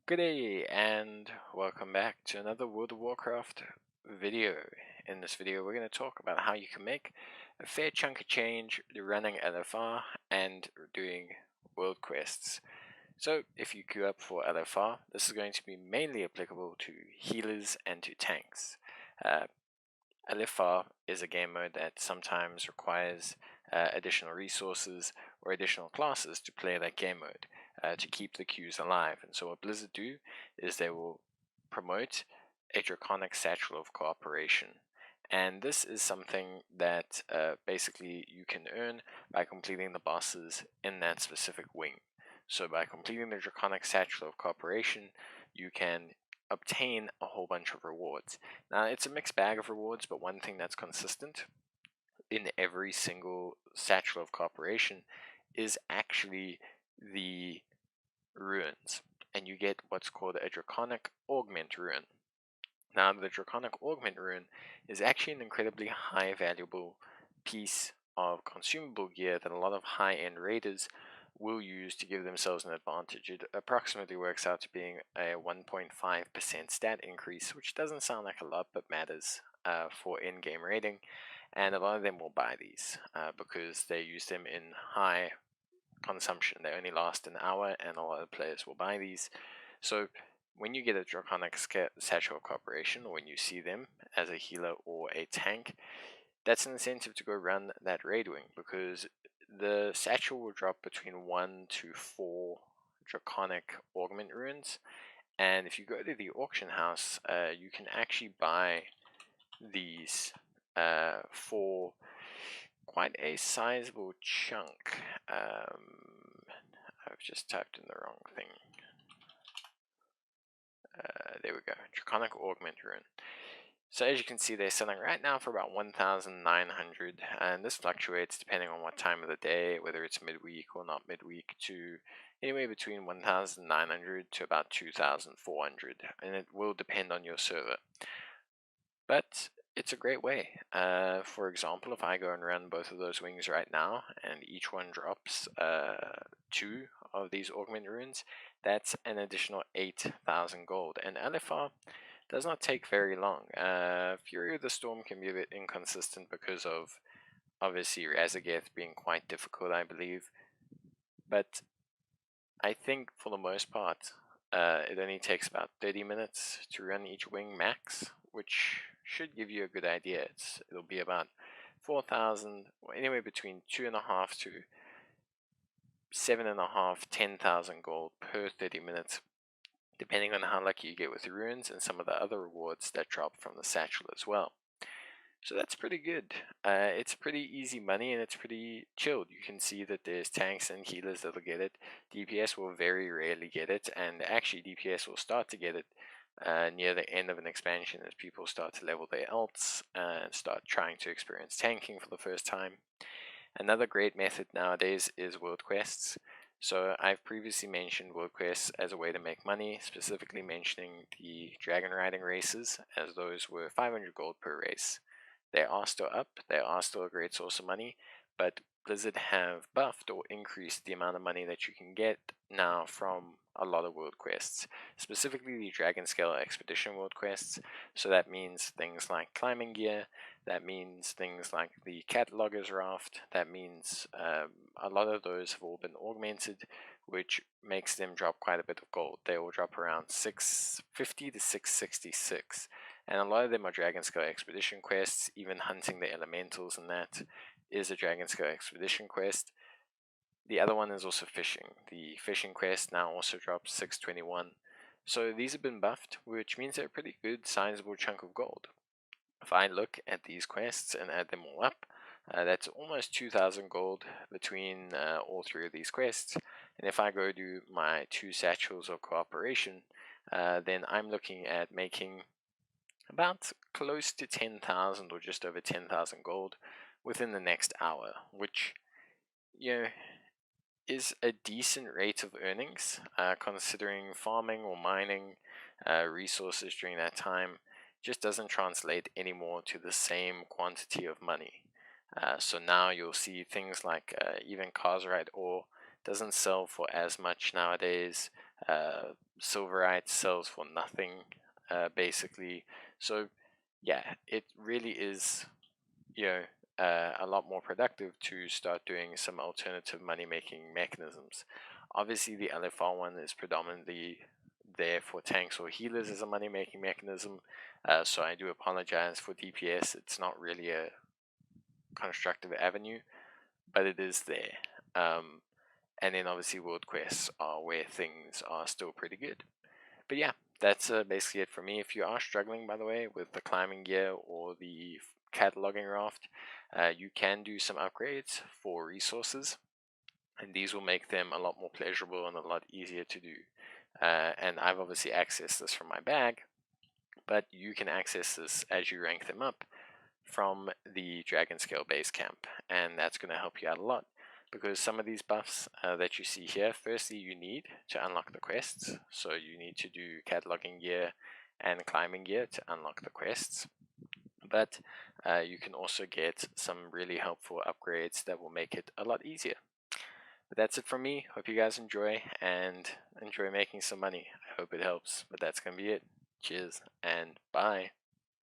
Good day and welcome back to another World of Warcraft video. In this video we're going to talk about how you can make a fair chunk of change running LFR and doing world quests. So if you queue up for LFR, this is going to be mainly applicable to healers and to tanks. LFR is a game mode that sometimes requires additional resources or additional classes to play that game mode to keep the queues alive. And so what Blizzard do is they will promote a Draconic Satchel of Cooperation. And this is something that basically you can earn by completing the bosses in that specific wing. So by completing the Draconic Satchel of Cooperation, you can obtain a whole bunch of rewards. Now, it's a mixed bag of rewards, but one thing that's consistent in every single Satchel of Cooperation is actually the runes, and you get what's called a Draconic Augment rune. Now, the Draconic Augment rune is actually an incredibly high valuable piece of consumable gear that a lot of high-end raiders will use to give themselves an advantage. It approximately works out to being a 1.5% stat increase, which doesn't sound like a lot, but matters for in-game raiding. And a lot of them will buy these because they use them in high consumption. They only last an hour, and a lot of players will buy these. So when you get a Draconic Satchel of Cooperation, or when you see them as a healer or a tank, that's an incentive to go run that raid wing, because the satchel will drop between 1 to 4 Draconic Augment runes, and if you go to the auction house, you can actually buy these for quite a sizable chunk. I've just typed in the wrong thing. There we go, Draconic Augment rune. So as you can see, they're selling right now for about 1,900, and this fluctuates depending on what time of the day, whether it's midweek or not midweek, to anywhere between 1,900 to about 2,400, and it will depend on your server. But it's a great way. For example, if I go and run both of those wings right now, and each one drops 2 of these augment runes, that's an additional 8,000 gold. And LFR does not take very long. Fury of the Storm can be a bit inconsistent because of obviously Razageth being quite difficult, I believe. But I think for the most part, it only takes about 30 minutes to run each wing max, which should give you a good idea. It'll be about 4,000, or anywhere between 2.5 to 7.5, 10,000 gold per 30 minutes, depending on how lucky you get with the runes and some of the other rewards that drop from the satchel as well. So that's pretty good. It's pretty easy money, and it's pretty chilled. You can see that there's tanks and healers that'll get it. DPS will very rarely get it, and actually DPS will start to get it near the end of an expansion as people start to level their alts and start trying to experience tanking for the first time. Another great method nowadays is world quests. So I've previously mentioned world quests as a way to make money, specifically mentioning the dragon riding races, as those were 500 gold per race. They are still up, they are still a great source of money, but Blizzard have buffed or increased the amount of money that you can get now from a lot of world quests, specifically the Dragon Scale Expedition world quests. So that means things like climbing gear, that means things like the Catalogger's Raft, that means a lot of those have all been augmented, which makes them drop quite a bit of gold. They will drop around 650 to 666. And a lot of them are Dragon Scale Expedition quests. Even hunting the elementals and that is a Dragon Scale Expedition quest. The other one is also fishing. The fishing quest now also drops 621. So these have been buffed, which means they're a pretty good sizable chunk of gold. If I look at these quests and add them all up, that's almost 2,000 gold between all 3 of these quests. And if I go do my 2 satchels of cooperation, then I'm looking at making about close to 10,000 or just over 10,000 gold within the next hour, which, is a decent rate of earnings, considering farming or mining resources during that time just doesn't translate anymore to the same quantity of money. So now you'll see things like even Carserite ore doesn't sell for as much nowadays. Silverite sells for nothing, basically. So yeah, it really is, you know, a lot more productive to start doing some alternative money making mechanisms. Obviously, the LFR one is predominantly there for tanks or healers as a money making mechanism. So I do apologize for DPS. It's not really a constructive avenue, but it is there. And then obviously world quests are where things are still pretty good. But yeah, that's basically it for me. If you are struggling, by the way, with the climbing gear or the cataloging raft, you can do some upgrades for resources, and these will make them a lot more pleasurable and a lot easier to do. And I've obviously accessed this from my bag, but you can access this as you rank them up from the Dragon Scale base camp, and that's going to help you out a lot. Because some of these buffs that you see here, firstly you need to unlock the quests, so you need to do cataloging gear and climbing gear to unlock the quests. But you can also get some really helpful upgrades that will make it a lot easier. But that's it from me. Hope you guys enjoy and enjoy making some money. I hope it helps, but that's going to be it. Cheers and bye.